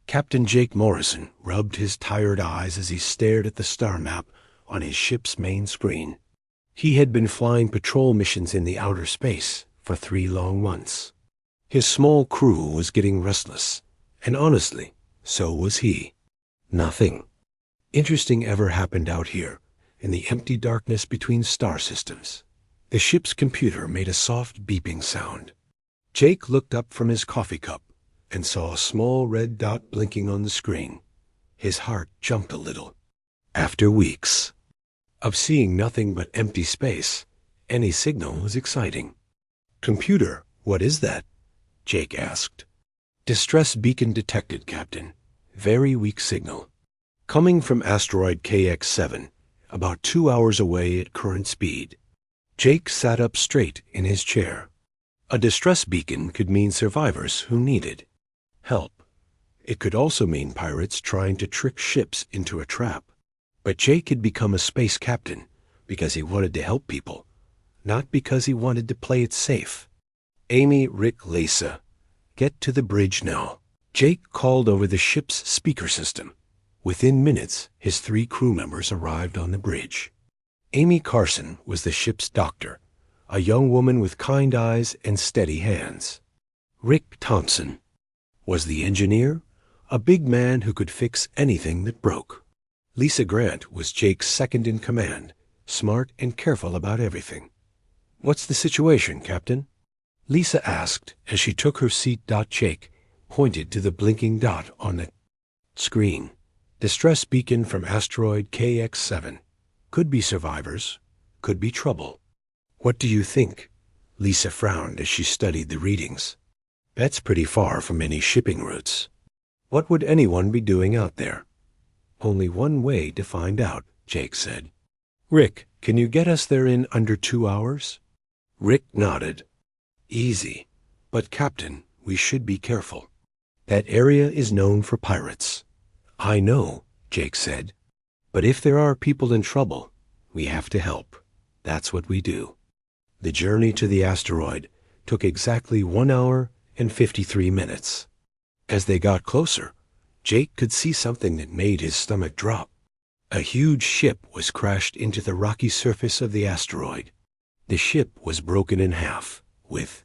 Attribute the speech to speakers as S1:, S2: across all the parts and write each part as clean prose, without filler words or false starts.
S1: Captain Jake Morrison rubbed his tired eyes as he stared at the star map on his ship's main screen. He had been flying patrol missions in the outer space for 3 long months. His small crew was getting restless, and honestly, so was he. Nothing interesting ever happened out here in the empty darkness between star systems. The ship's computer made a soft beeping sound. Jake looked up from his coffee cup and saw a small red dot blinking on the screen. His heart jumped a little. After weeks of seeing nothing but empty space, any signal was exciting. "Computer, what is that?" Jake asked. "Distress beacon detected, Captain. Very weak signal. Coming from asteroid KX-7, about 2 hours away at current speed." Jake sat up straight in his chair. A distress beacon could mean survivors who needed help. It could also mean pirates trying to trick ships into a trap. But Jake had become a space captain because he wanted to help people, not because he wanted to play it safe. "Amy, Rick, Lisa, get to the bridge now." Jake called over the ship's speaker system. Within minutes, his 3 crew members arrived on the bridge. Amy Carson was the ship's doctor, a young woman with kind eyes and steady hands. Rick Thompson was the engineer, a big man who could fix anything that broke. Lisa Grant was Jake's second in command, smart and careful about everything. "What's the situation, Captain?" Lisa asked as she took her seat. Jake pointed to the blinking dot on the screen. "Distress beacon from asteroid KX-7. Could be survivors, could be trouble." "What do you think?" Lisa frowned as she studied the readings. "That's pretty far from any shipping routes. What would anyone be doing out there?" "Only one way to find out," Jake said. "Rick, can you get us there in under 2 hours?" Rick nodded. "Easy. But Captain, we should be careful. That area is known for pirates." "I know," Jake said. "But if there are people in trouble, we have to help. That's what we do." The journey to the asteroid took exactly 1 hour and 53 minutes. As they got closer, Jake could see something that made his stomach drop. A huge ship was crashed into the rocky surface of the asteroid. The ship was broken in half, with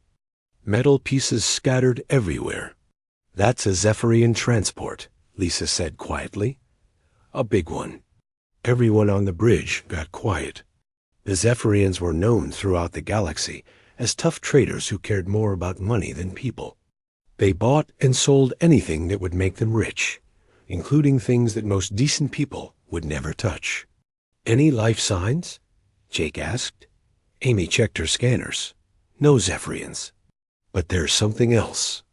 S1: metal pieces scattered everywhere. "That's a Zephyrian transport," Lisa said quietly. "A big one." Everyone on the bridge got quiet. The Zephyrians were known throughout the galaxy as tough traders who cared more about money than people. They bought and sold anything that would make them rich, including things that most decent people would never touch. "Any life signs?" Jake asked. Amy checked her scanners. "No Zephyrians. But there's something else.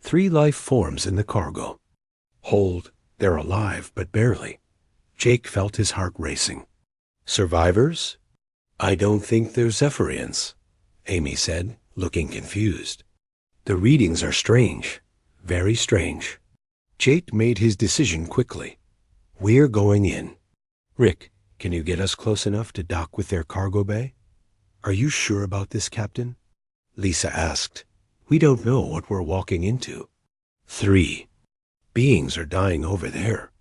S1: 3 life forms in the cargo. Hold, they're alive, but barely." Jake felt his heart racing. "Survivors?" "I don't think they're Zephyrians," Amy said, looking confused. "The readings are strange, very strange." Jake made his decision quickly. "We're going in. Rick, can you get us close enough to dock with their cargo bay?" "Are you sure about this, Captain?" Lisa asked. "We don't know what we're walking into." 3 beings are dying over there,"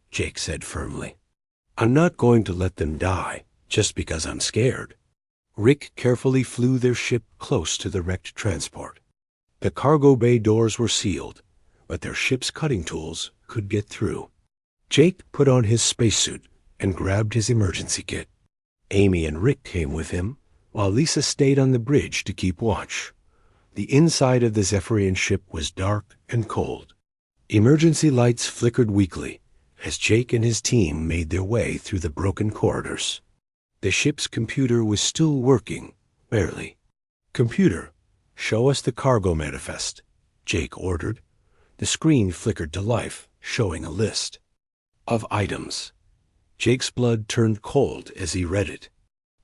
S1: Jake said firmly. "I'm not going to let them die just because I'm scared." Rick carefully flew their ship close to the wrecked transport. The cargo bay doors were sealed, but their ship's cutting tools could get through. Jake put on his spacesuit and grabbed his emergency kit. Amy and Rick came with him, while Lisa stayed on the bridge to keep watch. The inside of the Zephyrian ship was dark and cold. Emergency lights flickered weakly as Jake and his team made their way through the broken corridors. The ship's computer was still working, barely. "Computer, show us the cargo manifest," Jake ordered. The screen flickered to life, showing a list of items. Jake's blood turned cold as he read it.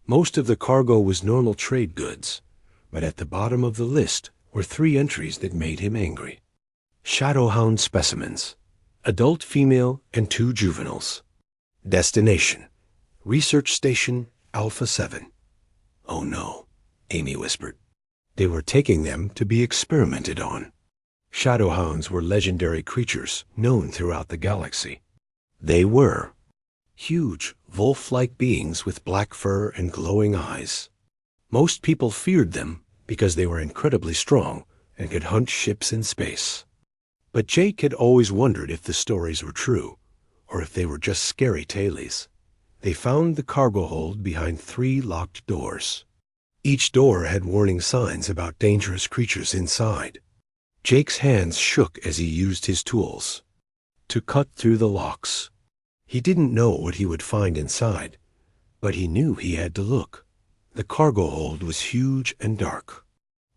S1: Most of the cargo was normal trade goods, but at the bottom of the list were 3 entries that made him angry. Shadowhound specimens, adult female and 2 juveniles. Destination, Research Station Alpha 7. "Oh no," Amy whispered. They were taking them to be experimented on. Shadowhounds were legendary creatures known throughout the galaxy. They were huge, wolf-like beings with black fur and glowing eyes. Most people feared them because they were incredibly strong and could hunt ships in space. But Jake had always wondered if the stories were true, or if they were just scary tales. They found the cargo hold behind 3 locked doors. Each door had warning signs about dangerous creatures inside. Jake's hands shook as he used his tools to cut through the locks. He didn't know what he would find inside, but he knew he had to look. The cargo hold was huge and dark.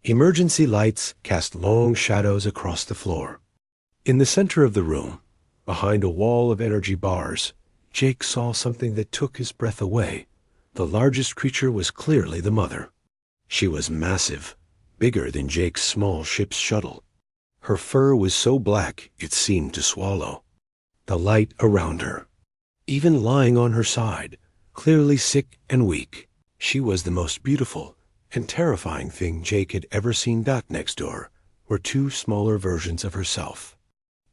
S1: Emergency lights cast long shadows across the floor. In the center of the room, behind a wall of energy bars, Jake saw something that took his breath away. The largest creature was clearly the mother. She was massive, bigger than Jake's small ship's shuttle. Her fur was so black it seemed to swallow the light around her. Even lying on her side, clearly sick and weak, she was the most beautiful and terrifying thing Jake had ever seen. Next door were 2 smaller versions of herself.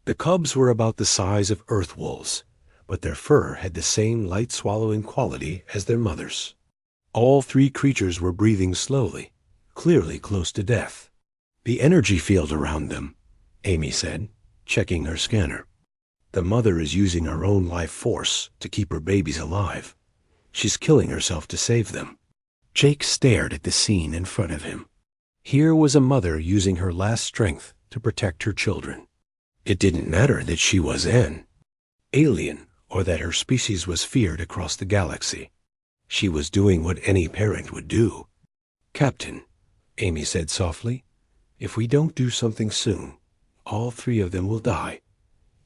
S1: The cubs were about the size of earth wolves, but their fur had the same light-swallowing quality as their mothers. All 3 creatures were breathing slowly, clearly close to death. The energy field around them, Amy said, checking her scanner. The mother is using her own life force to keep her babies alive. She's killing herself to save them. Jake stared at the scene in front of him. Here was a mother using her last strength to protect her children. It didn't matter that she was an alien or that her species was feared across the galaxy. She was doing what any parent would do. "Captain," Amy said softly, "if we don't do something soon, all 3 of them will die."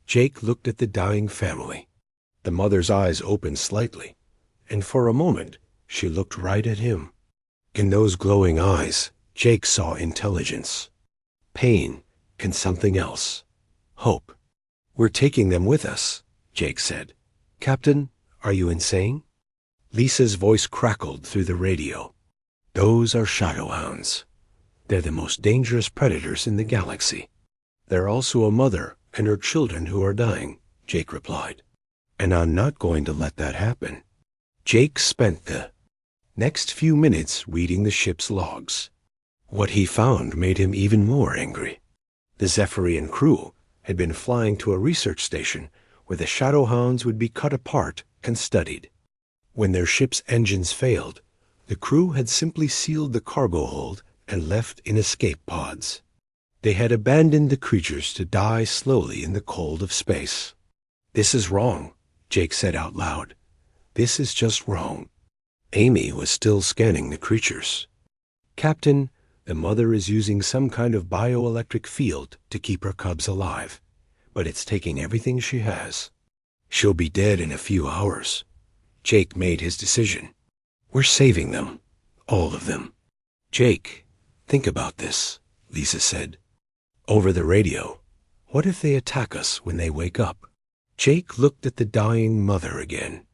S1: Jake looked at the dying family. The mother's eyes opened slightly, and for a moment she looked right at him. In those glowing eyes, Jake saw intelligence, pain, and something else. Hope. "We're taking them with us," Jake said. "Captain, are you insane?" Lisa's voice crackled through the radio. "Those are shadowhounds. They're the most dangerous predators in the galaxy." "They're also a mother and her children who are dying," Jake replied. "And I'm not going to let that happen." Jake spent the next few minutes reading the ship's logs. What he found made him even more angry. The Zephyrian crew had been flying to a research station where the shadowhounds would be cut apart and studied. When their ship's engines failed, the crew had simply sealed the cargo hold and left in escape pods. They had abandoned the creatures to die slowly in the cold of space. "This is wrong," Jake said out loud. "This is just wrong." Amy was still scanning the creatures. "Captain, the mother is using some kind of bioelectric field to keep her cubs alive, but it's taking everything she has. She'll be dead in a few hours." Jake made his decision. "We're saving them. All of them." "Jake, think about this," Lisa said. Over the radio, "What if they attack us when they wake up?" Jake looked at the dying mother again.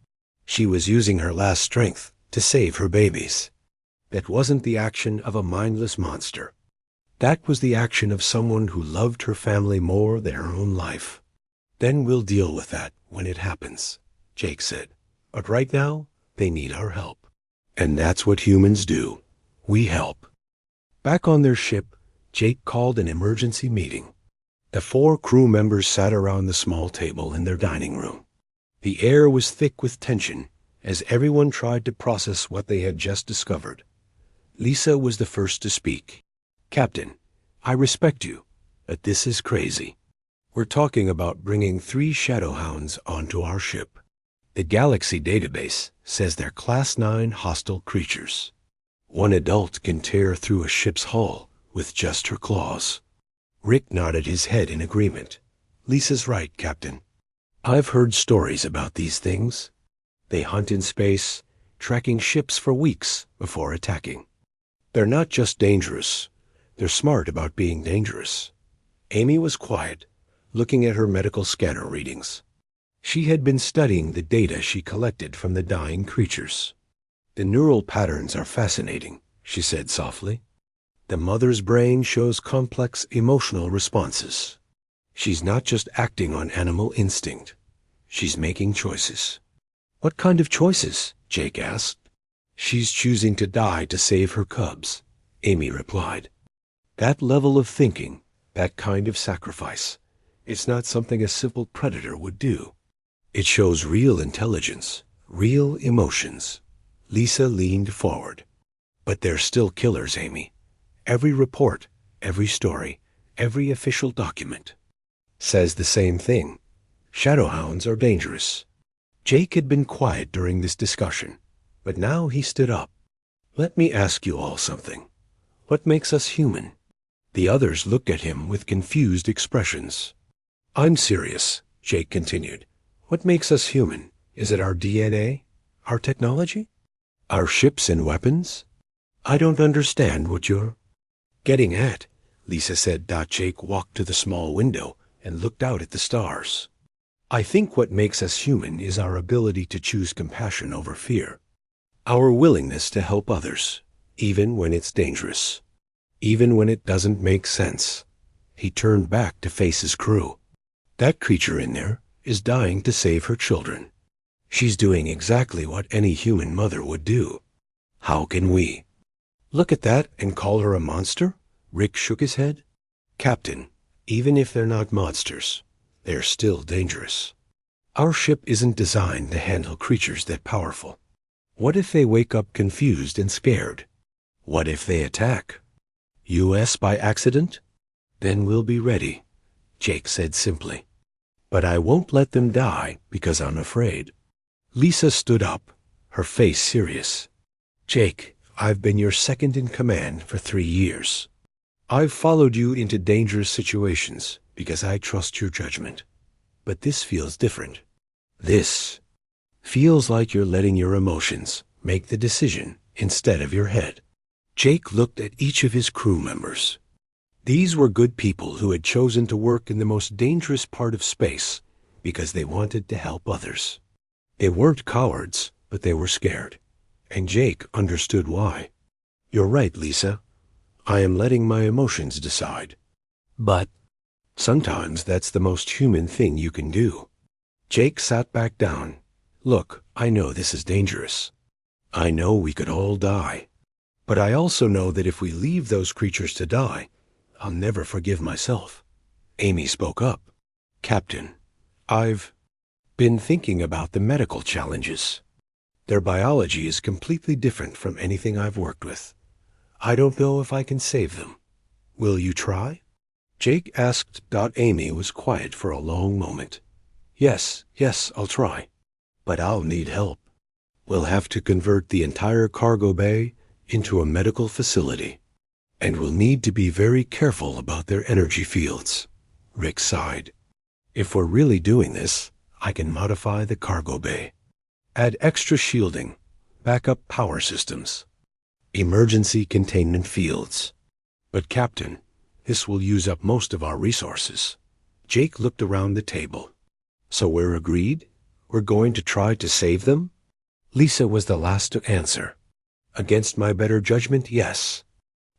S1: She was using her last strength to save her babies. That wasn't the action of a mindless monster. That was the action of someone who loved her family more than her own life. "Then we'll deal with that when it happens," Jake said. "But right now, they need our help." And that's what humans do. We help. Back on their ship, Jake called an emergency meeting. The 4 crew members sat around the small table in their dining room. The air was thick with tension as everyone tried to process what they had just discovered. Lisa was the first to speak. "Captain, I respect you, but this is crazy. We're talking about bringing 3 shadowhounds onto our ship. The Galaxy database says they're Class 9 hostile creatures. One adult can tear through a ship's hull with just her claws." Rick nodded his head in agreement. "Lisa's right, Captain. I've heard stories about these things. They hunt in space, tracking ships for weeks before attacking. They're not just dangerous, they're smart about being dangerous." Amy was quiet, looking at her medical scanner readings. She had been studying the data she collected from the dying creatures. "The neural patterns are fascinating," she said softly. The mother's brain shows complex emotional responses. She's not just acting on animal instinct. She's making choices. What kind of choices? Jake asked. She's choosing to die to save her cubs, Amy replied. That level of thinking, that kind of sacrifice, it's not something a simple predator would do. It shows real intelligence, real emotions. Lisa leaned forward. But they're still killers, Amy. Every report, every story, every official document says the same thing. Shadowhounds are dangerous. Jake had been quiet during this discussion, but now he stood up. Let me ask you all something. What makes us human? The others looked at him with confused expressions. I'm serious, Jake continued. What makes us human? Is it our DNA? Our technology? Our ships and weapons? I don't understand what you're getting at, Lisa said. Jake walked to the small window and looked out at the stars. I think what makes us human is our ability to choose compassion over fear. Our willingness to help others, even when it's dangerous. Even when it doesn't make sense. He turned back to face his crew. That creature in there is dying to save her children. She's doing exactly what any human mother would do. How can we look at that and call her a monster? Rick shook his head. Captain, even if they're not monsters, they're still dangerous. Our ship isn't designed to handle creatures that powerful. What if they wake up confused and scared? What if they attack? US by accident? Then we'll be ready, Jake said simply. But I won't let them die because I'm afraid. Lisa stood up, her face serious. Jake, I've been your second in command for 3 years. I've followed you into dangerous situations because I trust your judgment. But this feels different. This feels like you're letting your emotions make the decision instead of your head. Jake looked at each of his crew members. These were good people who had chosen to work in the most dangerous part of space because they wanted to help others. They weren't cowards, but they were scared. And Jake understood why. You're right, Lisa. I am letting my emotions decide. But sometimes that's the most human thing you can do. Jake sat back down. Look, I know this is dangerous. I know we could all die. But I also know that if we leave those creatures to die, I'll never forgive myself. Amy spoke up. Captain, I've been thinking about the medical challenges. Their biology is completely different from anything I've worked with. I don't know if I can save them. Will you try? Jake asked. Amy was quiet for a long moment. Yes, I'll try. But I'll need help. We'll have to convert the entire cargo bay into a medical facility. And we'll need to be very careful about their energy fields. Rick sighed. If we're really doing this, I can modify the cargo bay. Add extra shielding, backup power systems, emergency containment fields. But Captain, this will use up most of our resources. Jake looked around the table. So we're agreed? We're going to try to save them? Lisa was the last to answer. Against my better judgment, yes.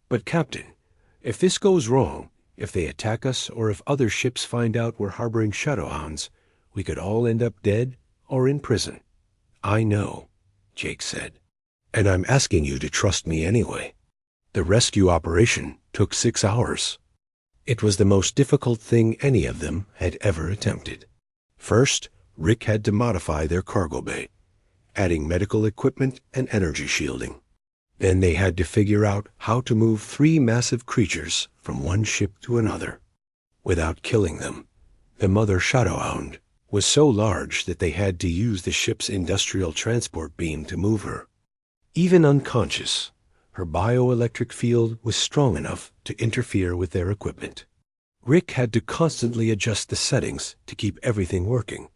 S1: But Captain, if this goes wrong, if they attack us or if other ships find out we're harboring shadowhounds, we could all end up dead or in prison. I know, Jake said. And I'm asking you to trust me anyway. The rescue operation took 6 hours. It was the most difficult thing any of them had ever attempted. First, Rick had to modify their cargo bay, adding medical equipment and energy shielding. Then they had to figure out how to move 3 massive creatures from one ship to another without killing them. The mother shadowhound was so large that they had to use the ship's industrial transport beam to move her. Even unconscious, her bioelectric field was strong enough to interfere with their equipment. Rick had to constantly adjust the settings to keep everything working.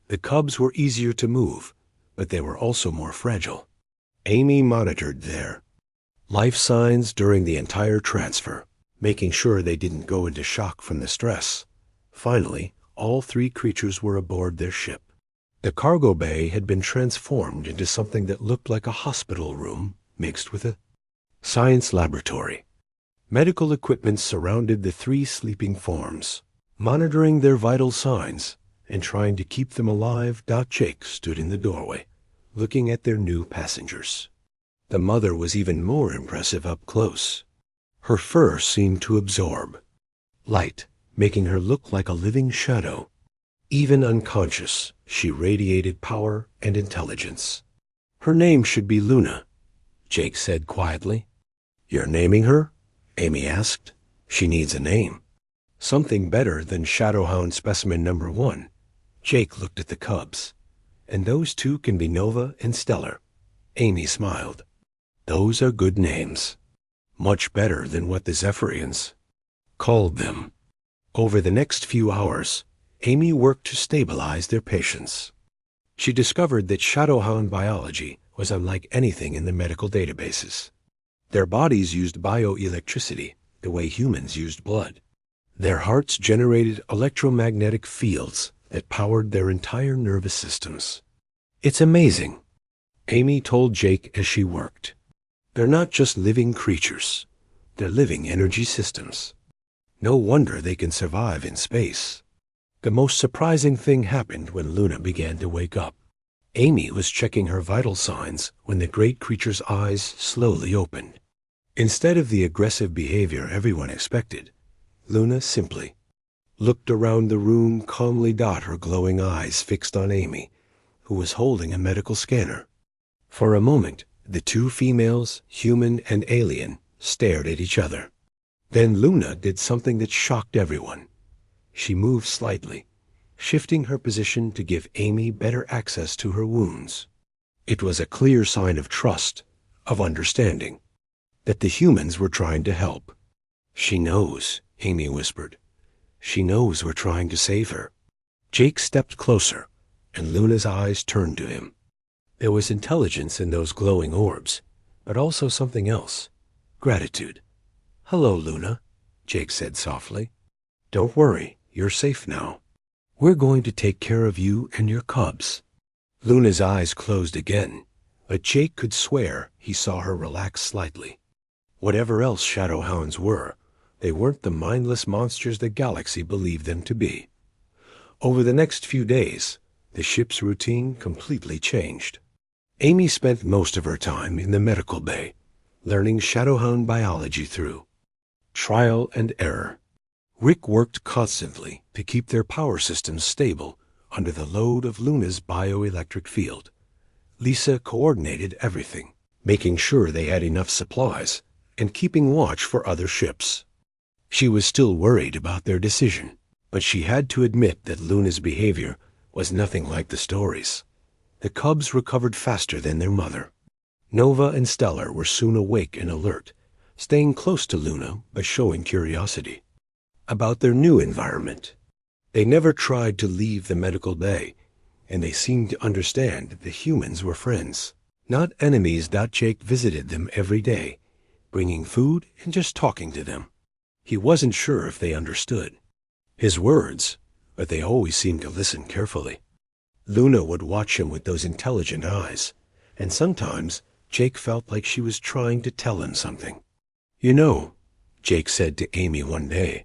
S1: The cubs were easier to move, but they were also more fragile. Amy monitored their life signs during the entire transfer, making sure they didn't go into shock from the stress. Finally, all 3 creatures were aboard their ship. The cargo bay had been transformed into something that looked like a hospital room mixed with a science laboratory. Medical equipment surrounded the three sleeping forms, monitoring their vital signs and trying to keep them alive. Jake stood in the doorway, looking at their new passengers. The mother was even more impressive up close. Her fur seemed to absorb light, making her look like a living shadow. Even unconscious, she radiated power and intelligence. Her name should be Luna, Jake said quietly. You're naming her? Amy asked. She needs a name. Something better than Shadowhound Specimen Number 1. Jake looked at the cubs. And those two can be Nova and Stellar. Amy smiled. Those are good names. Much better than what the Zephyrians called them. Over the next few hours, Amy worked to stabilize their patients. She discovered that Shadowhound biology was unlike anything in the medical databases. Their bodies used bioelectricity the way humans used blood. Their hearts generated electromagnetic fields that powered their entire nervous systems. It's amazing, Amy told Jake as she worked. They're not just living creatures. They're living energy systems. No wonder they can survive in space. The most surprising thing happened when Luna began to wake up. Amy was checking her vital signs when the great creature's eyes slowly opened. Instead of the aggressive behavior everyone expected, Luna simply looked around the room, calmly, her glowing eyes fixed on Amy, who was holding a medical scanner. For a moment, the two females, human and alien, stared at each other. Then Luna did something that shocked everyone. She moved slightly, shifting her position to give Amy better access to her wounds. It was a clear sign of trust, of understanding, that the humans were trying to help. She knows, Amy whispered. She knows we're trying to save her. Jake stepped closer, and Luna's eyes turned to him. There was intelligence in those glowing orbs, but also something else. Gratitude. Hello, Luna, Jake said softly. Don't worry, you're safe now. We're going to take care of you and your cubs. Luna's eyes closed again, but Jake could swear he saw her relax slightly. Whatever else Shadowhounds were, they weren't the mindless monsters the galaxy believed them to be. Over the next few days, the ship's routine completely changed. Amy spent most of her time in the medical bay, learning Shadowhound biology through trial and error. Rick worked constantly to keep their power systems stable under the load of Luna's bioelectric field. Lisa coordinated everything, making sure they had enough supplies and keeping watch for other ships. She was still worried about their decision, but she had to admit that Luna's behavior was nothing like the stories. The cubs recovered faster than their mother. Nova and Stellar were soon awake and alert, staying close to Luna but showing curiosity about their new environment. They never tried to leave the medical bay, and they seemed to understand that the humans were friends, not enemies. Jake visited them every day, bringing food and just talking to them. He wasn't sure if they understood his words, but they always seemed to listen carefully. Luna would watch him with those intelligent eyes, and sometimes Jake felt like she was trying to tell him something. You know, Jake said to Amy one day,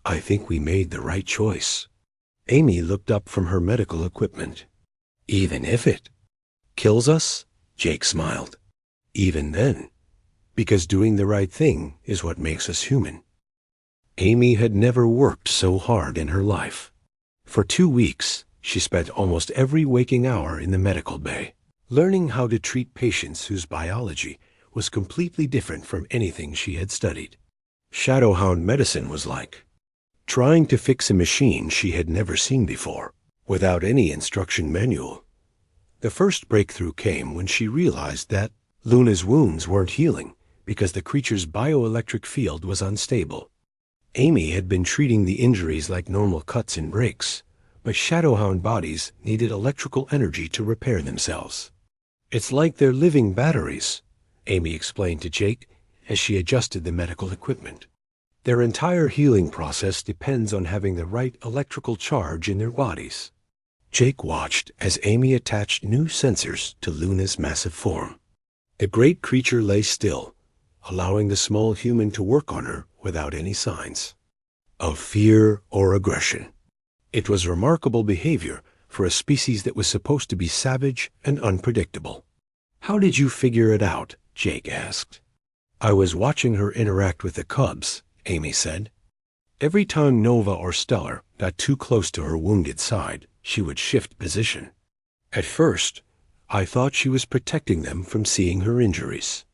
S1: I think we made the right choice. Amy looked up from her medical equipment. Even if it kills us? Jake smiled. Even then, because doing the right thing is what makes us human. Amy had never worked so hard in her life. For 2 weeks, she spent almost every waking hour in the medical bay, learning how to treat patients whose biology was completely different from anything she had studied. Shadowhound medicine was like trying to fix a machine she had never seen before, without any instruction manual. The first breakthrough came when she realized that Luna's wounds weren't healing because the creature's bioelectric field was unstable. Amy had been treating the injuries like normal cuts and breaks, but Shadowhound bodies needed electrical energy to repair themselves. It's like they're living batteries, Amy explained to Jake as she adjusted the medical equipment. Their entire healing process depends on having the right electrical charge in their bodies. Jake watched as Amy attached new sensors to Luna's massive form. The great creature lay still, allowing the small human to work on her without any signs of fear or aggression. It was remarkable behavior for a species that was supposed to be savage and unpredictable. "How did you figure it out?" Jake asked. "I was watching her interact with the cubs," Amy said. "Every time Nova or Stellar got too close to her wounded side, she would shift position. At first, I thought she was protecting them from seeing her injuries.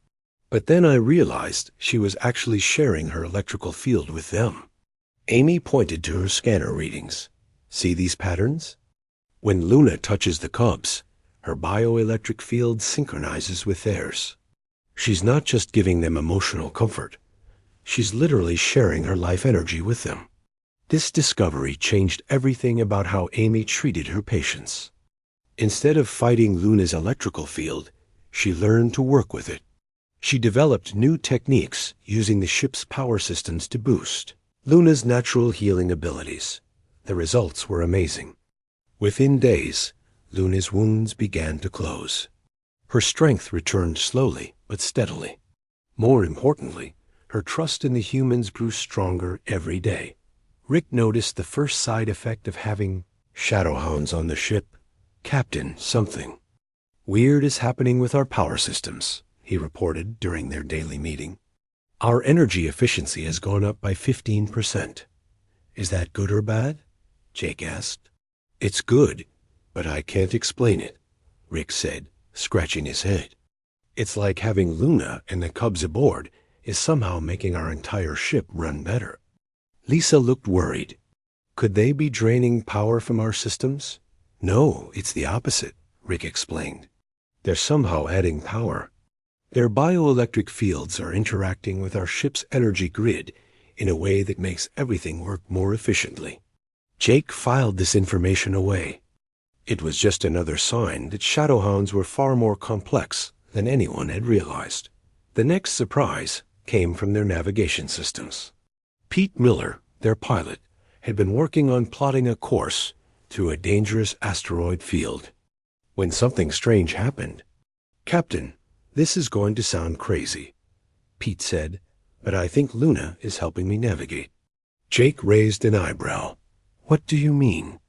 S1: But then I realized she was actually sharing her electrical field with them." Amy pointed to her scanner readings. "See these patterns? When Luna touches the cubs, her bioelectric field synchronizes with theirs. She's not just giving them emotional comfort. She's literally sharing her life energy with them." This discovery changed everything about how Amy treated her patients. Instead of fighting Luna's electrical field, she learned to work with it. She developed new techniques using the ship's power systems to boost Luna's natural healing abilities. The results were amazing. Within days, Luna's wounds began to close. Her strength returned slowly but steadily. More importantly, her trust in the humans grew stronger every day. Rick noticed the first side effect of having shadowhounds on the ship. "Captain something weird is happening with our power systems," he reported during their daily meeting. "Our energy efficiency has gone up by 15%. Is that good or bad?" Jake asked. "It's good, but I can't explain it," Rick said, scratching his head. "It's like having Luna and the cubs aboard is somehow making our entire ship run better." Lisa looked worried. "Could they be draining power from our systems?" "No, it's the opposite," Rick explained. "They're somehow adding power. Their bioelectric fields are interacting with our ship's energy grid in a way that makes everything work more efficiently." Jake filed this information away. It was just another sign that shadowhounds were far more complex than anyone had realized. The next surprise came from their navigation systems. Pete Miller, their pilot, had been working on plotting a course through a dangerous asteroid field when something strange happened. "Captain, this is going to sound crazy," Pete said, "but I think Luna is helping me navigate." Jake raised an eyebrow. "What do you mean?"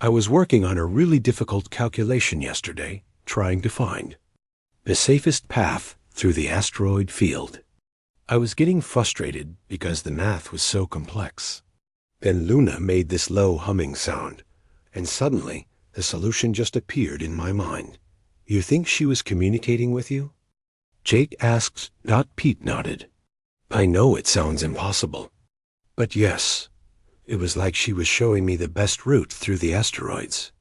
S1: "I was working on a really difficult calculation yesterday, trying to find the safest path through the asteroid field. I was getting frustrated because the math was so complex. Then Luna made this low humming sound, and suddenly the solution just appeared in my mind." "You think she was communicating with you?" Jake asked. Pete nodded. "I know it sounds impossible, but yes, it was like she was showing me the best route through the asteroids.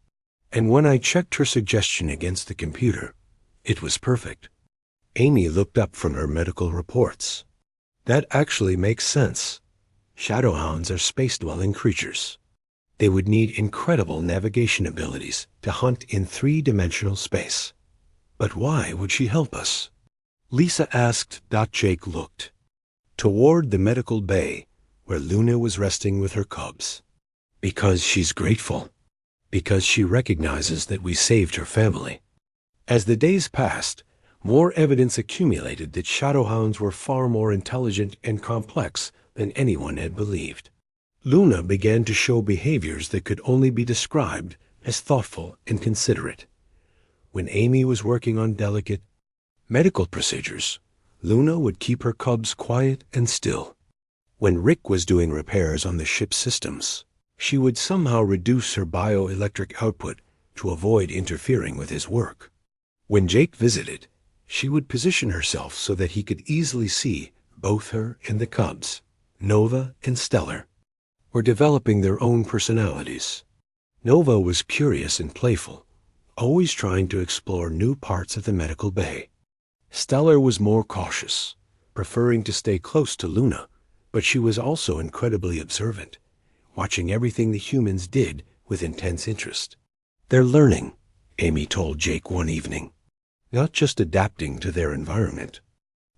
S1: And when I checked her suggestion against the computer, it was perfect." Amy looked up from her medical reports. "That actually makes sense. Shadowhounds are space-dwelling creatures. They would need incredible navigation abilities to hunt in three-dimensional space. But why would she help us?" Lisa asked. Jake looked toward the medical bay where Luna was resting with her cubs. "Because she's grateful. Because she recognizes that we saved her family." As the days passed, more evidence accumulated that shadowhounds were far more intelligent and complex than anyone had believed. Luna began to show behaviors that could only be described as thoughtful and considerate. When Amy was working on delicate medical procedures, Luna would keep her cubs quiet and still. When Rick was doing repairs on the ship's systems, she would somehow reduce her bioelectric output to avoid interfering with his work. When Jake visited, she would position herself so that he could easily see both her and the cubs. Nova and Stellar were developing their own personalities. Nova was curious and playful, always trying to explore new parts of the medical bay. Stellar was more cautious, preferring to stay close to Luna, but she was also incredibly observant, watching everything the humans did with intense interest. "They're learning," Amy told Jake one evening. "Not just adapting to their environment,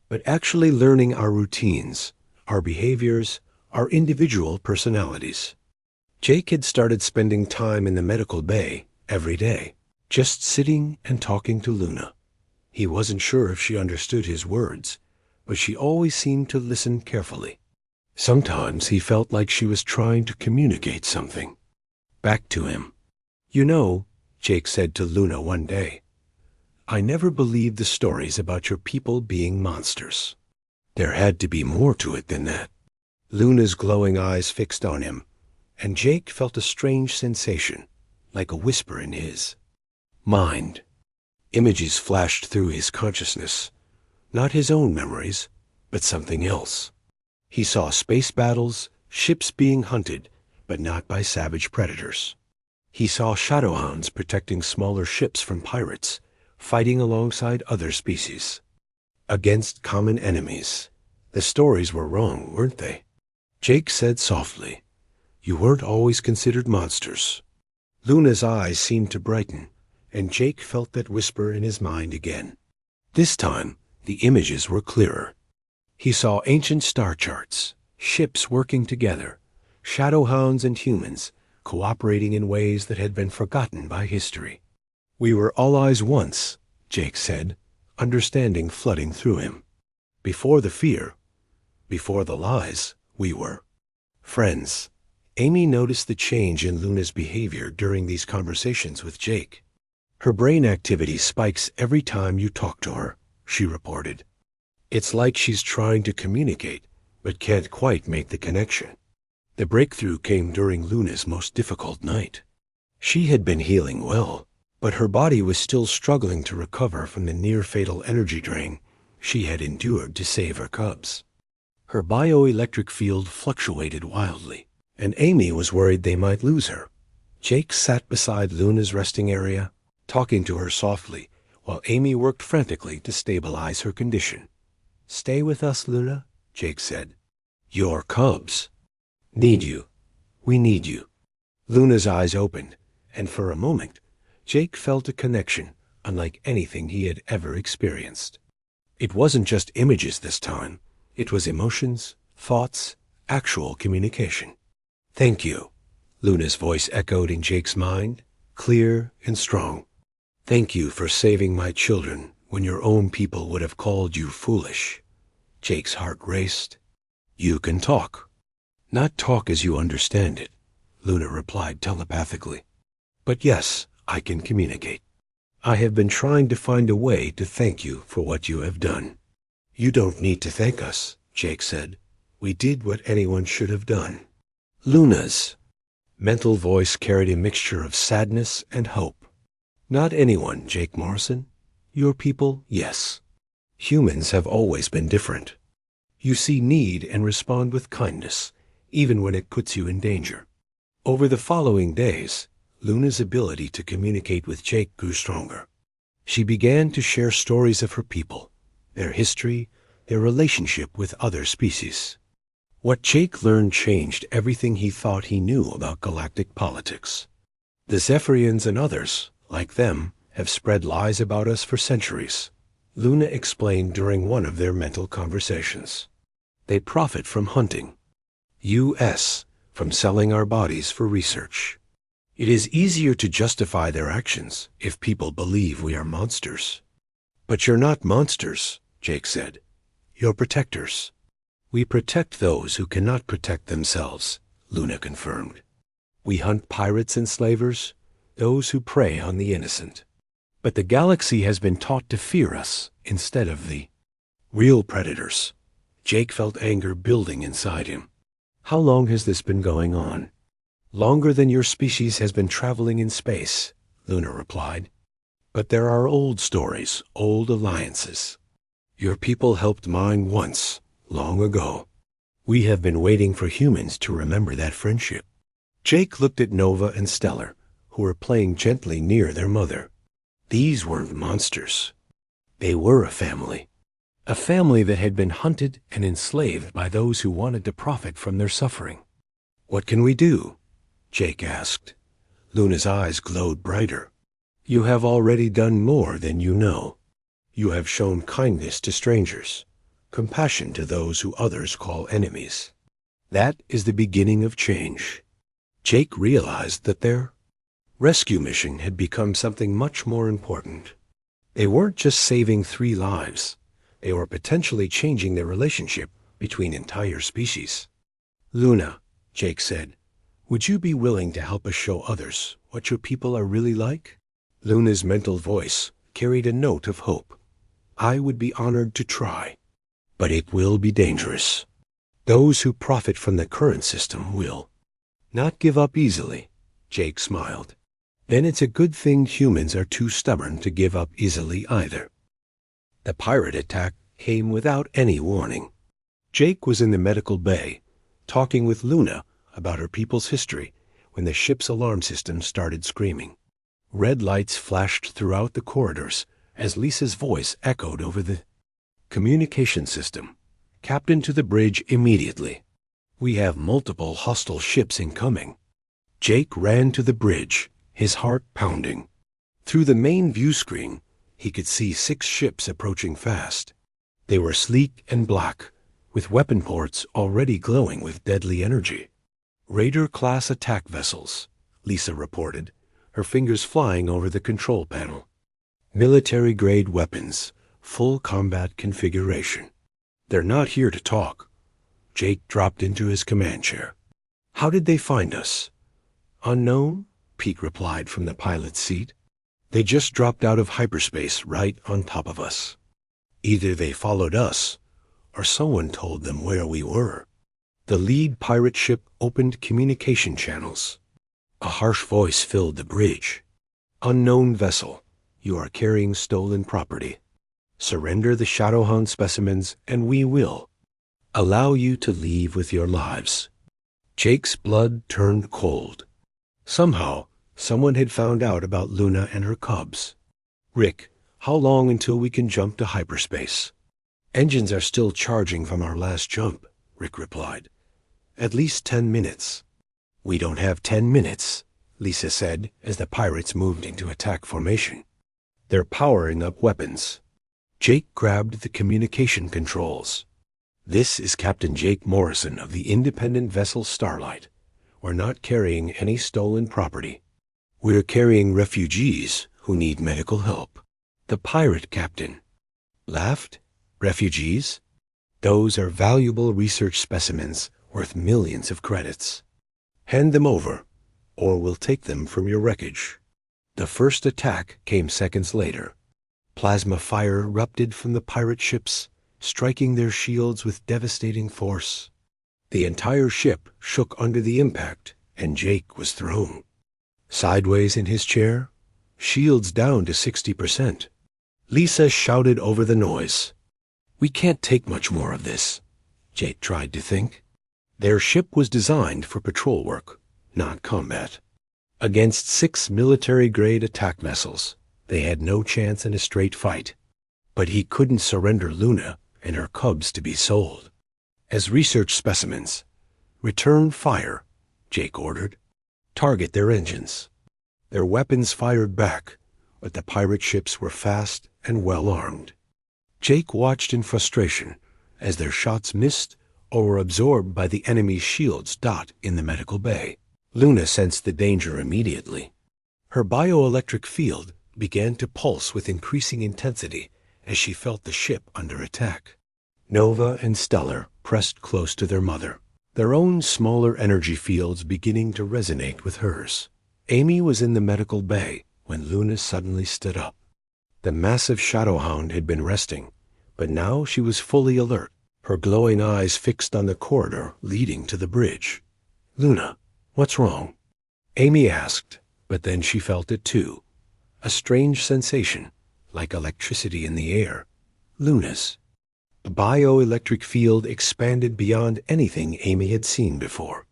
S1: but actually learning our routines, our behaviors, our individual personalities." Jake had started spending time in the medical bay every day, just sitting and talking to Luna. He wasn't sure if she understood his words, but she always seemed to listen carefully. Sometimes he felt like she was trying to communicate something back to him. "You know," Jake said to Luna one day, "I never believed the stories about your people being monsters. There had to be more to it than that." Luna's glowing eyes fixed on him, and Jake felt a strange sensation, like a whisper in his mind. Images flashed through his consciousness, not his own memories, but something else. He saw space battles, ships being hunted, but not by savage predators. He saw shadowhounds protecting smaller ships from pirates, fighting alongside other species, against common enemies. The stories were wrong, weren't they? Jake said softly, "You weren't always considered monsters." Luna's eyes seemed to brighten, and Jake felt that whisper in his mind again. This time, the images were clearer. He saw ancient star charts, ships working together, shadowhounds and humans cooperating in ways that had been forgotten by history. "We were allies once," Jake said, understanding flooding through him. "Before the fear, before the lies, we were friends." Amy noticed the change in Luna's behavior during these conversations with Jake. "Her brain activity spikes every time you talk to her," she reported. "It's like she's trying to communicate, but can't quite make the connection." The breakthrough came during Luna's most difficult night. She had been healing well, but her body was still struggling to recover from the near-fatal energy drain she had endured to save her cubs. Her bioelectric field fluctuated wildly, and Amy was worried they might lose her. Jake sat beside Luna's resting area, talking to her softly, while Amy worked frantically to stabilize her condition. "Stay with us, Luna," Jake said. "Your cubs need you. We need you." Luna's eyes opened, and for a moment, Jake felt a connection unlike anything he had ever experienced. It wasn't just images this time. It was emotions, thoughts, actual communication. "Thank you," Luna's voice echoed in Jake's mind, clear and strong. "Thank you for saving my children when your own people would have called you foolish." Jake's heart raced. "You can talk." "Not talk as you understand it," Luna replied telepathically. "But yes, I can communicate. I have been trying to find a way to thank you for what you have done." "You don't need to thank us," Jake said. "We did what anyone should have done." Luna's mental voice carried a mixture of sadness and hope. "Not anyone, Jake Morrison. Your people, yes. Humans have always been different. You see need and respond with kindness, even when it puts you in danger." Over the following days, Luna's ability to communicate with Jake grew stronger. She began to share stories of her people, their history, their relationship with other species. What Jake learned changed everything he thought he knew about galactic politics. "The Zephyrians and others, like them, have spread lies about us for centuries," Luna explained during one of their mental conversations. "They profit from hunting. U.S. from selling our bodies for research. It is easier to justify their actions if people believe we are monsters." "But you're not monsters," Jake said. "You're protectors." "We protect those who cannot protect themselves," Luna confirmed. "We hunt pirates and slavers, those who prey on the innocent. But the galaxy has been taught to fear us instead of the real predators." Jake felt anger building inside him. "How long has this been going on?" "Longer than your species has been traveling in space," Luna replied. "But there are old stories, old alliances. Your people helped mine once, long ago. We have been waiting for humans to remember that friendship." Jake looked at Nova and Stellar, who were playing gently near their mother. These weren't monsters. They were a family that had been hunted and enslaved by those who wanted to profit from their suffering. "What can we do?" Jake asked. Luna's eyes glowed brighter. "You have already done more than you know. You have shown kindness to strangers, compassion to those who others call enemies. That is the beginning of change." Jake realized that their rescue mission had become something much more important. They weren't just saving 3 lives. or potentially changing the relationship between entire species. "Luna," Jake said, "would you be willing to help us show others what your people are really like?" Luna's mental voice carried a note of hope. "I would be honored to try, but it will be dangerous. Those who profit from the current system will not give up easily," Jake smiled. "Then it's a good thing humans are too stubborn to give up easily either." The pirate attack came without any warning. Jake was in the medical bay, talking with Luna about her people's history when the ship's alarm system started screaming. Red lights flashed throughout the corridors as Lisa's voice echoed over the communication system. "Captain to the bridge immediately. We have multiple hostile ships incoming." Jake ran to the bridge, his heart pounding. Through the main view screen, he could see 6 ships approaching fast. They were sleek and black, with weapon ports already glowing with deadly energy. "Raider-class attack vessels," Lisa reported, her fingers flying over the control panel. "Military-grade weapons, full combat configuration. They're not here to talk." Jake dropped into his command chair. "How did they find us?" "Unknown," Pete replied from the pilot's seat. "They just dropped out of hyperspace right on top of us. Either they followed us, or someone told them where we were." The lead pirate ship opened communication channels. A harsh voice filled the bridge. "Unknown vessel, you are carrying stolen property. Surrender the Shadowhound specimens and we will allow you to leave with your lives." Jake's blood turned cold. Somehow, someone had found out about Luna and her cubs. "Rick, how long until we can jump to hyperspace?" "Engines are still charging from our last jump," Rick replied. "At least 10 minutes. "We don't have 10 minutes, Lisa said as the pirates moved into attack formation. "They're powering up weapons." Jake grabbed the communication controls. "This is Captain Jake Morrison of the independent vessel Starlight. We're not carrying any stolen property. We're carrying refugees who need medical help." The pirate captain laughed. "Refugees? Those are valuable research specimens worth millions of credits. Hand them over, or we'll take them from your wreckage." The first attack came seconds later. Plasma fire erupted from the pirate ships, striking their shields with devastating force. The entire ship shook under the impact, and Jake was thrown sideways in his chair, shields down to 60%. Lisa shouted over the noise. "We can't take much more of this," Jake tried to think. Their ship was designed for patrol work, not combat. Against 6 military-grade attack vessels, they had no chance in a straight fight. But he couldn't surrender Luna and her cubs to be sold. "As research specimens, return fire," Jake ordered. "Target their engines." Their weapons fired back, but the pirate ships were fast and well-armed. Jake watched in frustration as their shots missed or were absorbed by the enemy's shields dot in the medical bay. Luna sensed the danger immediately. Her bioelectric field began to pulse with increasing intensity as she felt the ship under attack. Nova and Stellar pressed close to their mother, their own smaller energy fields beginning to resonate with hers. Amy was in the medical bay when Luna suddenly stood up. The massive Shadowhound had been resting, but now she was fully alert, her glowing eyes fixed on the corridor leading to the bridge. "Luna, what's wrong?" Amy asked, but then she felt it too. A strange sensation, like electricity in the air. Luna's. The bioelectric field expanded beyond anything Amy had seen before.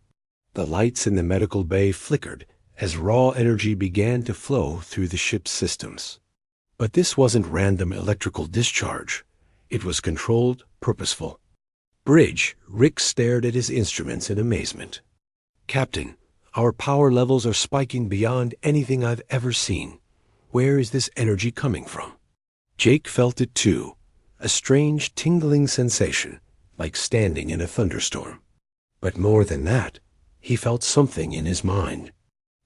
S1: The lights in the medical bay flickered as raw energy began to flow through the ship's systems. But this wasn't random electrical discharge. It was controlled, purposeful. "Bridge," Rick stared at his instruments in amazement. "Captain, our power levels are spiking beyond anything I've ever seen. Where is this energy coming from?" Jake felt it too, a strange tingling sensation, like standing in a thunderstorm. But more than that, he felt something in his mind.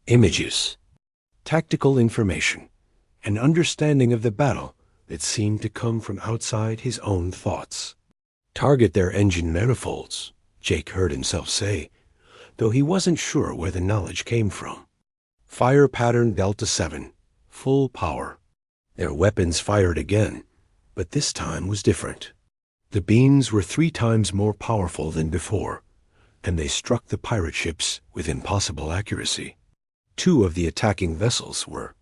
S1: Images, tactical information, an understanding of the battle that seemed to come from outside his own thoughts. "Target their engine manifolds," Jake heard himself say, though he wasn't sure where the knowledge came from. "Fire pattern Delta 7, full power." Their weapons fired again, but this time was different. The beams were 3 times more powerful than before, and they struck the pirate ships with impossible accuracy. 2 of the attacking vessels were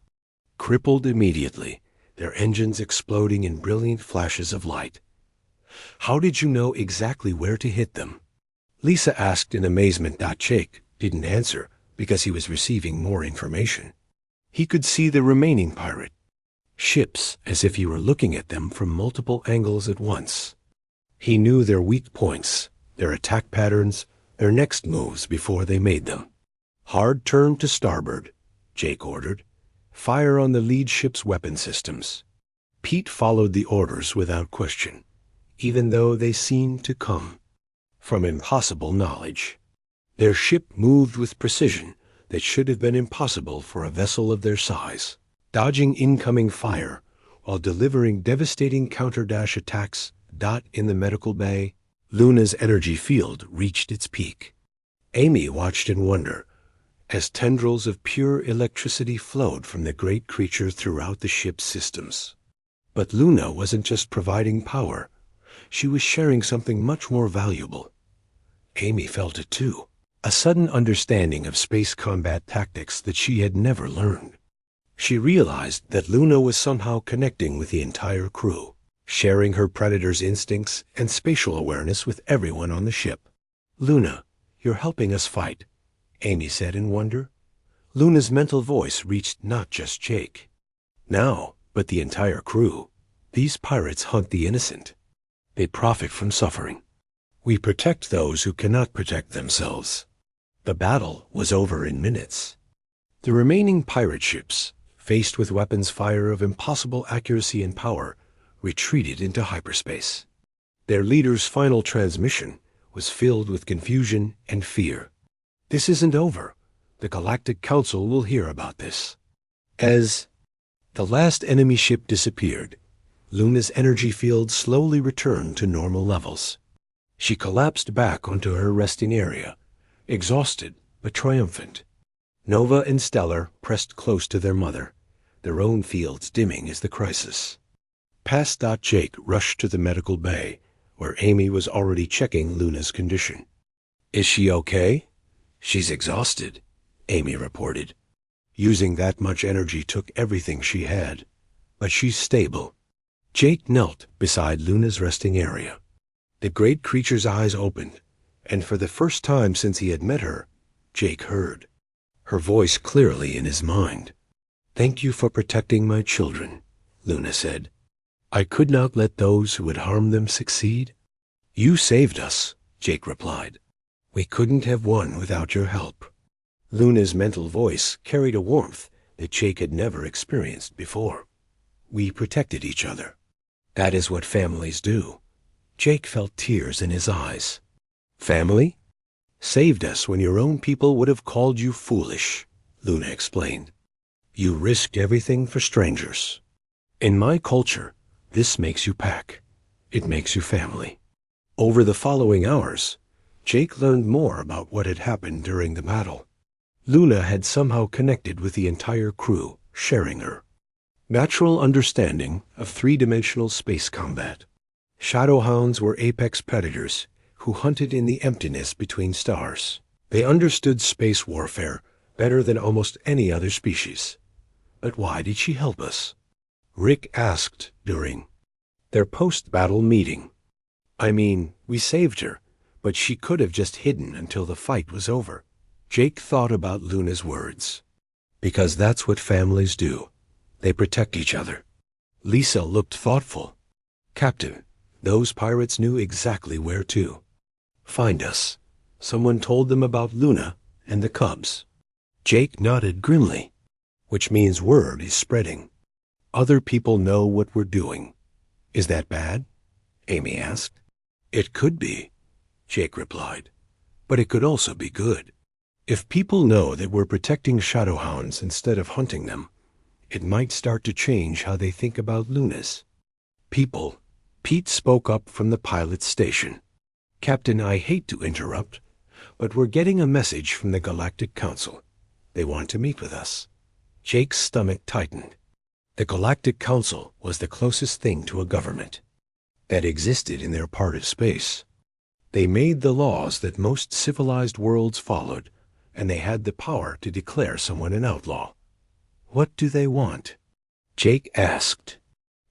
S1: crippled immediately, their engines exploding in brilliant flashes of light. "How did you know exactly where to hit them?" Lisa asked in amazement. Jake didn't answer because he was receiving more information. He could see the remaining pirate ships as if he were looking at them from multiple angles at once. He knew their weak points, their attack patterns, their next moves before they made them. "Hard turn to starboard," Jake ordered. "Fire on the lead ship's weapon systems." Pete followed the orders without question, even though they seemed to come from impossible knowledge. Their ship moved with precision that should have been impossible for a vessel of their size, dodging incoming fire while delivering devastating counter-attacks. In the medical bay, Luna's energy field reached its peak. Amy watched in wonder as tendrils of pure electricity flowed from the great creature throughout the ship's systems. But Luna wasn't just providing power. She was sharing something much more valuable. Amy felt it too, a sudden understanding of space combat tactics that she had never learned. She realized that Luna was somehow connecting with the entire crew, sharing her predator's instincts and spatial awareness with everyone on the ship. "Luna, you're helping us fight," Amy said in wonder. Luna's mental voice reached not just Jake now, but the entire crew. "These pirates hunt the innocent. They profit from suffering. We protect those who cannot protect themselves." The battle was over in minutes. The remaining pirate ships, faced with weapons fire of impossible accuracy and power, retreated into hyperspace. Their leader's final transmission was filled with confusion and fear. "This isn't over. The Galactic Council will hear about this." As the last enemy ship disappeared, Luna's energy field slowly returned to normal levels. She collapsed back onto her resting area, exhausted but triumphant. Nova and Stellar pressed close to their mother, their own fields dimming as the crisis. Past Jake rushed to the medical bay, where Amy was already checking Luna's condition. "Is she okay?" "She's exhausted," Amy reported. "Using that much energy took everything she had, but she's stable." Jake knelt beside Luna's resting area. The great creature's eyes opened, and for the first time since he had met her, Jake heard her voice clearly in his mind. "Thank you for protecting my children," Luna said. "I could not let those who would harm them succeed." "You saved us," Jake replied. "We couldn't have won without your help." Luna's mental voice carried a warmth that Jake had never experienced before. "We protected each other. That is what families do." Jake felt tears in his eyes. "Family? Saved us when your own people would have called you foolish," Luna explained. "You risked everything for strangers. In my culture, this makes you pack. It makes you family." Over the following hours, Jake learned more about what had happened during the battle. Luna had somehow connected with the entire crew, sharing her natural understanding of 3-dimensional space combat. Shadowhounds were apex predators who hunted in the emptiness between stars. They understood space warfare better than almost any other species. But why did she help us? Rick asked during their post-battle meeting. "I mean, we saved her, but she could have just hidden until the fight was over." Jake thought about Luna's words. "Because that's what families do. They protect each other." Lisa looked thoughtful. "Captain, those pirates knew exactly where to find us. Someone told them about Luna and the cubs." Jake nodded grimly. "Which means word is spreading. Other people know what we're doing. Is that bad?" Amy asked. "It could be," Jake replied, "but it could also be good. If people know that we're protecting shadowhounds instead of hunting them, it might start to change how they think about Lunas People, Pete spoke up from the pilot's station. Captain, I hate to interrupt, but we're getting a message from the Galactic Council. They want to meet with us. Jake's stomach tightened. The Galactic Council was the closest thing to a government that existed in their part of space. They made the laws that most civilized worlds followed, and they had the power to declare someone an outlaw. What do they want? Jake asked.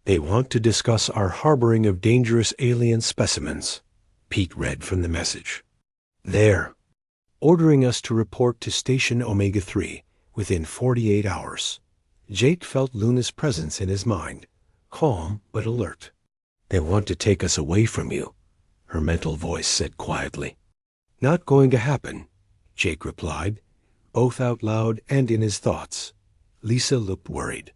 S1: They want to discuss our harboring of dangerous alien specimens, Pete read from the message. They're ordering us to report to Station Omega-3 within 48 hours. Jake felt Luna's presence in his mind, calm but alert. They want to take us away from you, her mental voice said quietly. Not going to happen, Jake replied, both out loud and in his thoughts. Lisa looked worried.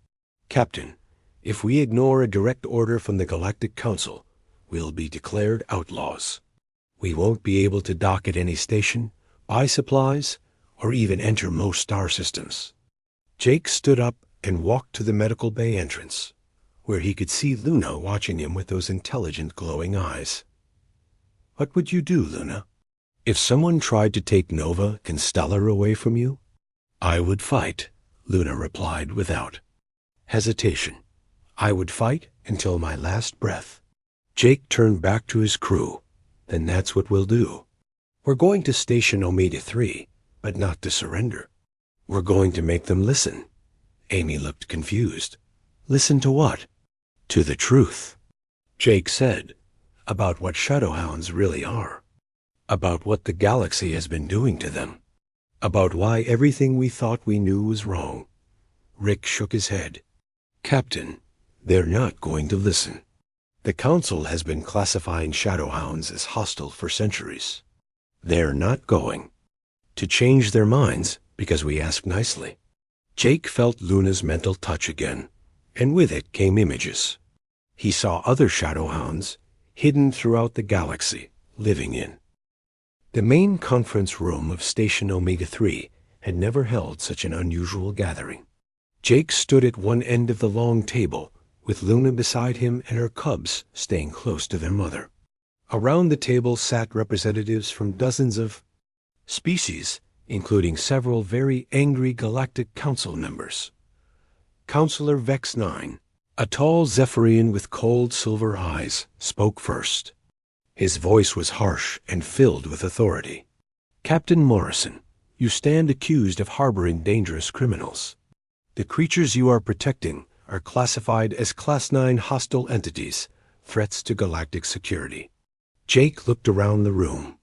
S1: Captain, if we ignore a direct order from the Galactic Council, we'll be declared outlaws. We won't be able to dock at any station, buy supplies, or even enter most star systems. Jake stood up and walked to the medical bay entrance, where he could see Luna watching him with those intelligent, glowing eyes. What would you do, Luna? If someone tried to take Nova Constellar away from you? I would fight, Luna replied without hesitation. I would fight until my last breath. Jake turned back to his crew. Then that's what we'll do. We're going to Station Omega-3, but not to surrender. We're going to make them listen. Amy looked confused. Listen to what? To the truth, Jake said, about what Shadowhounds really are, about what the galaxy has been doing to them, about why everything we thought we knew was wrong. Rick shook his head. Captain, they're not going to listen. The Council has been classifying Shadowhounds as hostile for centuries. They're not going to change their minds because we ask nicely. Jake felt Luna's mental touch again, and with it came images. He saw other Shadowhounds hidden throughout the galaxy, living in the main conference room of Station Omega-3 had never held such an unusual gathering. Jake stood at one end of the long table, with Luna beside him and her cubs staying close to their mother. Around the table sat representatives from dozens of species, including several very angry Galactic Council members. Counselor Vex-9, a tall Zephyrian with cold silver eyes, spoke first. His voice was harsh and filled with authority. Captain Morrison, you stand accused of harboring dangerous criminals. The creatures you are protecting are classified as Class 9 hostile entities, threats to galactic security. Jake looked around the room.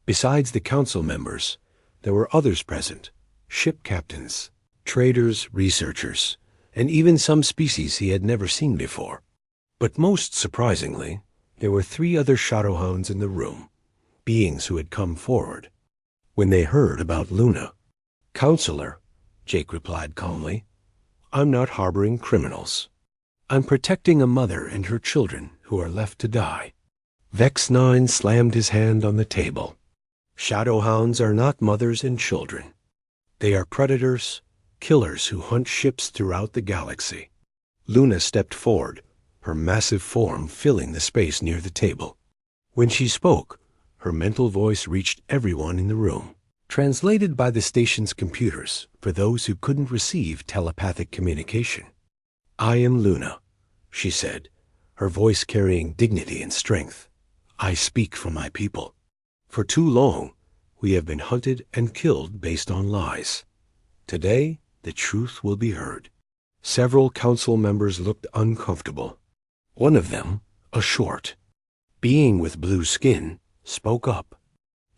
S1: Besides the council members, there were others present, ship captains, traders, researchers, and even some species he had never seen before. But most surprisingly, there were 3 other Shadowhounds in the room, beings who had come forward. When they heard about Luna, Counselor, Jake replied calmly, I'm not harboring criminals. I'm protecting a mother and her children who are left to die. Vex-9 slammed his hand on the table. Shadowhounds are not mothers and children. They are predators, killers who hunt ships throughout the galaxy. Luna stepped forward, her massive form filling the space near the table. When she spoke, her mental voice reached everyone in the room, translated by the station's computers for those who couldn't receive telepathic communication. I am Luna, she said, her voice carrying dignity and strength. I speak for my people. For too long, we have been hunted and killed based on lies. Today, the truth will be heard. Several council members looked uncomfortable. One of them, a short being with blue skin, spoke up.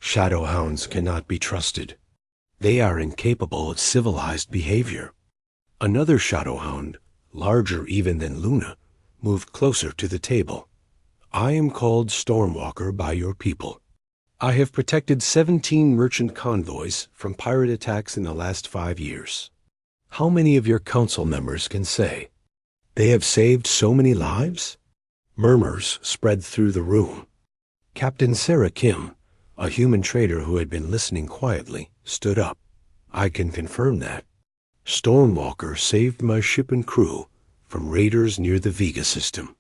S1: Shadowhounds cannot be trusted. They are incapable of civilized behavior. Another Shadowhound, larger even than Luna, moved closer to the table. I am called Stormwalker by your people. I have protected 17 merchant convoys from pirate attacks in the last 5 years. How many of your council members can say they have saved so many lives? Murmurs spread through the room. Captain Sarah Kim, a human trader who had been listening quietly, stood up. I can confirm that. Stormwalker saved my ship and crew from raiders near the Vega system.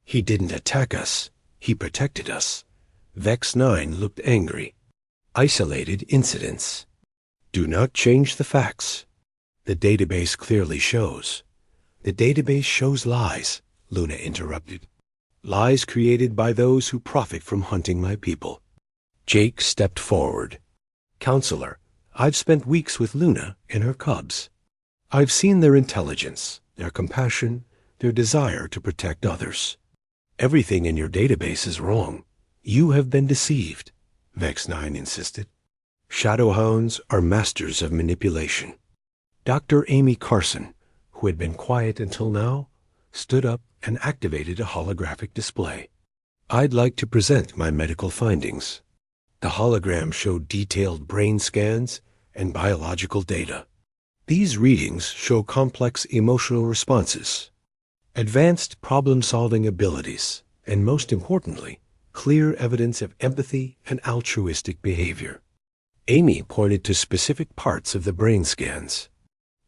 S1: He didn't attack us. He protected us. Vex 9 looked angry. Isolated incidents. Do not change the facts. The database clearly shows. The database shows lies, Luna interrupted. Lies created by those who profit from hunting my people. Jake stepped forward. Counselor, I've spent weeks with Luna and her cubs. I've seen their intelligence, their compassion, their desire to protect others. Everything in your database is wrong. You have been deceived, Vex 9 insisted. Shadowhounds are masters of manipulation. Dr. Amy Carson, who had been quiet until now, stood up and activated a holographic display. I'd like to present my medical findings. The hologram showed detailed brain scans and biological data. These readings show complex emotional responses, advanced problem-solving abilities, and most importantly, clear evidence of empathy and altruistic behavior. Amy pointed to specific parts of the brain scans.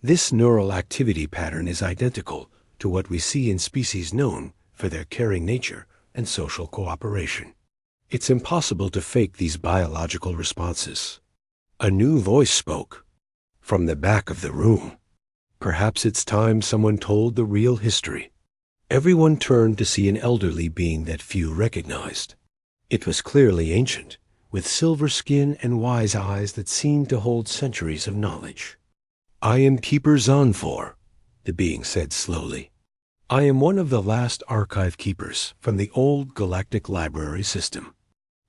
S1: This neural activity pattern is identical to what we see in species known for their caring nature and social cooperation. It's impossible to fake these biological responses. A new voice spoke from the back of the room. Perhaps it's time someone told the real history. Everyone turned to see an elderly being that few recognized. It was clearly ancient, with silver skin and wise eyes that seemed to hold centuries of knowledge. I am Keeper Zonfor, the being said slowly. I am one of the last archive keepers from the old Galactic Library system.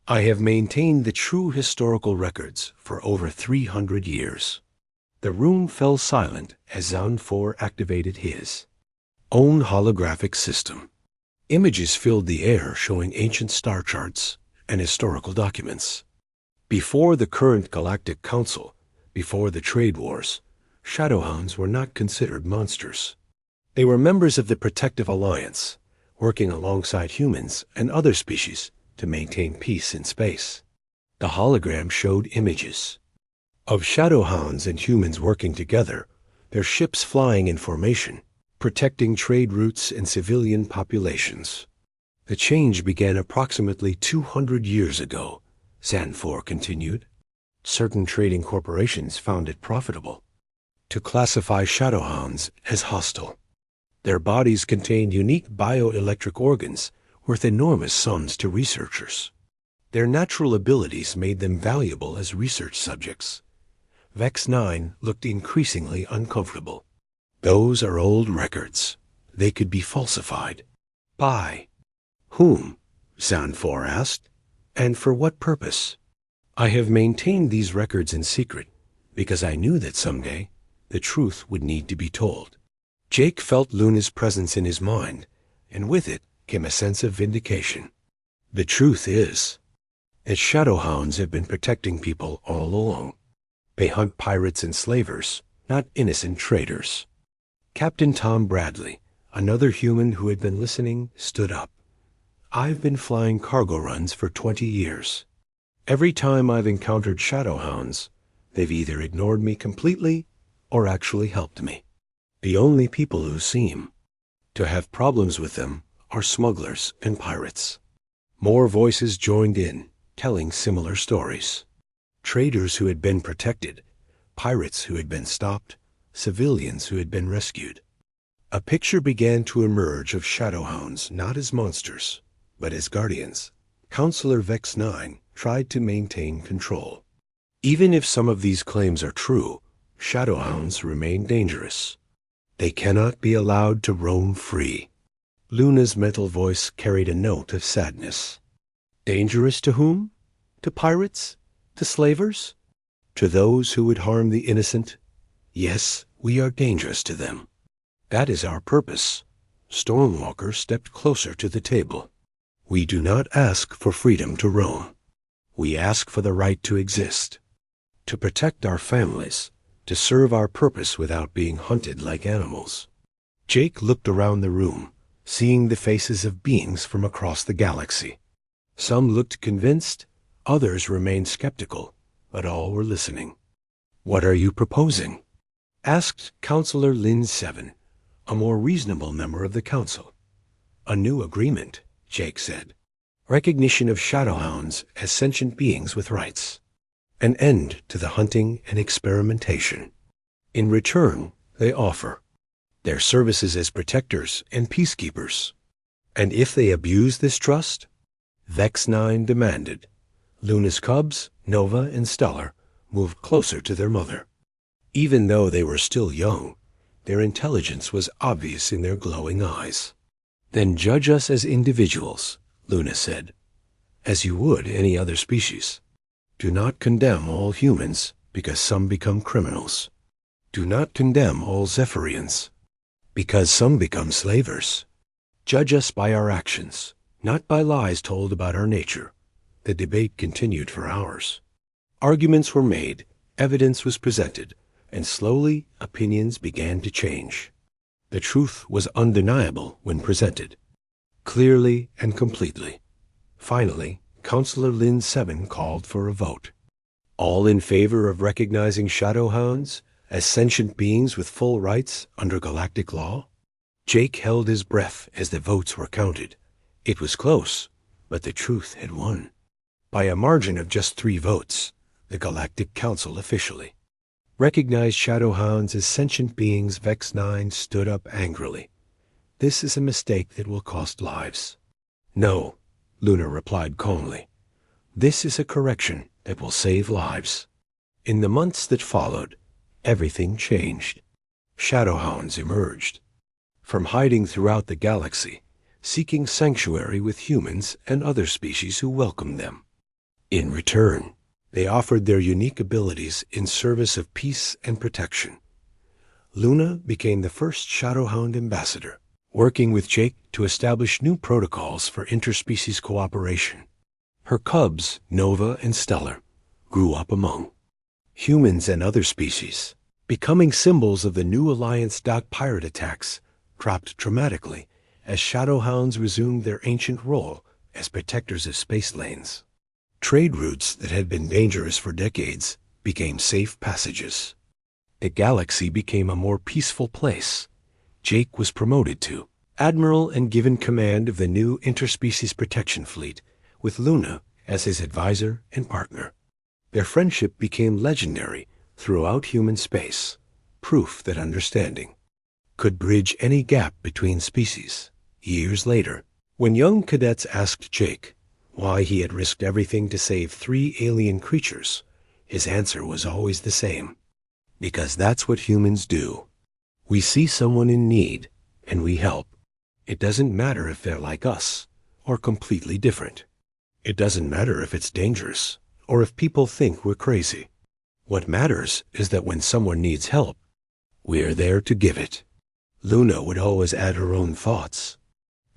S1: I have maintained the true historical records for over 300 years. The room fell silent as Zonfor activated his own holographic system. Images filled the air showing ancient star charts and historical documents. Before the current Galactic Council, before the trade wars, Shadowhounds were not considered monsters. They were members of the Protective Alliance, working alongside humans and other species to maintain peace in space. The hologram showed images of Shadowhounds and humans working together, their ships flying in formation, protecting trade routes and civilian populations. The change began approximately 200 years ago, Zanfor continued. Certain trading corporations found it profitable to classify Shadowhounds as hostile. Their bodies contained unique bioelectric organs worth enormous sums to researchers. Their natural abilities made them valuable as research subjects. Vex 9 looked increasingly uncomfortable. Those are old records. They could be falsified. By whom? Zanfor asked. And for what purpose? I have maintained these records in secret because I knew that someday the truth would need to be told. Jake felt Luna's presence in his mind, and with it came a sense of vindication. The truth is that Shadowhounds have been protecting people all along. They hunt pirates and slavers, not innocent traders. Captain Tom Bradley, another human who had been listening, stood up. I've been flying cargo runs for 20 years. Every time I've encountered Shadowhounds, they've either ignored me completely or actually helped me. The only people who seem to have problems with them are smugglers and pirates. More voices joined in, telling similar stories. Traders who had been protected, pirates who had been stopped, civilians who had been rescued. A picture began to emerge of Shadowhounds not as monsters, but as guardians. Counselor Vex 9 tried to maintain control. Even if some of these claims are true, Shadowhounds remain dangerous. They cannot be allowed to roam free. Luna's mental voice carried a note of sadness. Dangerous to whom? To pirates? To slavers? To those who would harm the innocent? Yes, we are dangerous to them. That is our purpose. Stormwalker stepped closer to the table. We do not ask for freedom to roam. We ask for the right to exist, to protect our families, to serve our purpose without being hunted like animals. Jake looked around the room, seeing the faces of beings from across the galaxy. Some looked convinced, others remained skeptical, but all were listening. What are you proposing? Asked Counselor Lin 7, a more reasonable member of the council. A new agreement, Jake said. Recognition of shadowhounds as sentient beings with rights. An end to the hunting and experimentation. In return, they offer their services as protectors and peacekeepers. And if they abuse this trust, Vex 9 demanded, Luna's cubs, Nova and Stellar, moved closer to their mother. Even though they were still young, their intelligence was obvious in their glowing eyes. Then judge us as individuals, Luna said, as you would any other species. Do not condemn all humans because some become criminals. Do not condemn all Zephyrians because some become slavers. Judge us by our actions, not by lies told about our nature. The debate continued for hours. Arguments were made, evidence was presented, and slowly opinions began to change. The truth was undeniable when presented, clearly and completely. Finally, Counselor Lin 7 called for a vote. All in favor of recognizing shadowhounds as sentient beings with full rights under galactic law? Jake held his breath as the votes were counted. It was close, but the truth had won. By a margin of just 3 votes, the Galactic Council officially recognized shadowhounds as sentient beings. Vex 9 stood up angrily. This is a mistake that will cost lives. No, Luna replied calmly. This is a correction that will save lives. In the months that followed, everything changed. Shadowhounds emerged, from hiding throughout the galaxy, seeking sanctuary with humans and other species who welcomed them. In return, they offered their unique abilities in service of peace and protection. Luna became the first Shadowhound ambassador, working with Jake to establish new protocols for interspecies cooperation. Her cubs, Nova and Stellar, grew up among humans and other species, becoming symbols of the new Alliance dock pirate attacks, dropped dramatically as Shadowhounds resumed their ancient role as protectors of space lanes. Trade routes that had been dangerous for decades became safe passages. The galaxy became a more peaceful place. Jake was promoted to Admiral and given command of the new Interspecies Protection Fleet, with Luna as his advisor and partner. Their friendship became legendary throughout human space, proof that understanding could bridge any gap between species. Years later, when young cadets asked Jake why he had risked everything to save 3 alien creatures, his answer was always the same. Because that's what humans do. We see someone in need, and we help. It doesn't matter if they're like us, or completely different. It doesn't matter if it's dangerous, or if people think we're crazy. What matters is that when someone needs help, we're there to give it. Luna would always add her own thoughts.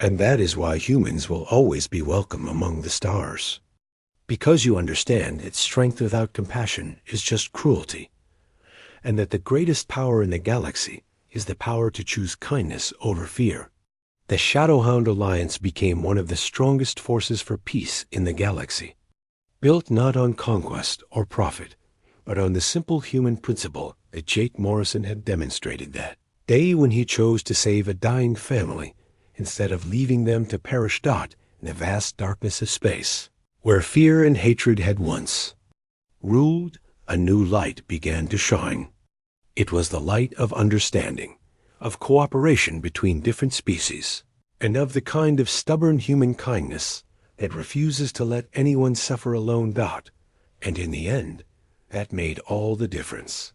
S1: And that is why humans will always be welcome among the stars. Because you understand that strength without compassion is just cruelty, and that the greatest power in the galaxy is the power to choose kindness over fear. The Shadowhound Alliance became one of the strongest forces for peace in the galaxy, built not on conquest or profit, but on the simple human principle that Jake Morrison had demonstrated that day when he chose to save a dying family instead of leaving them to perish in the vast darkness of space. Where fear and hatred had once ruled, a new light began to shine. It was the light of understanding, of cooperation between different species, and of the kind of stubborn human kindness that refuses to let anyone suffer alone. And in the end, that made all the difference.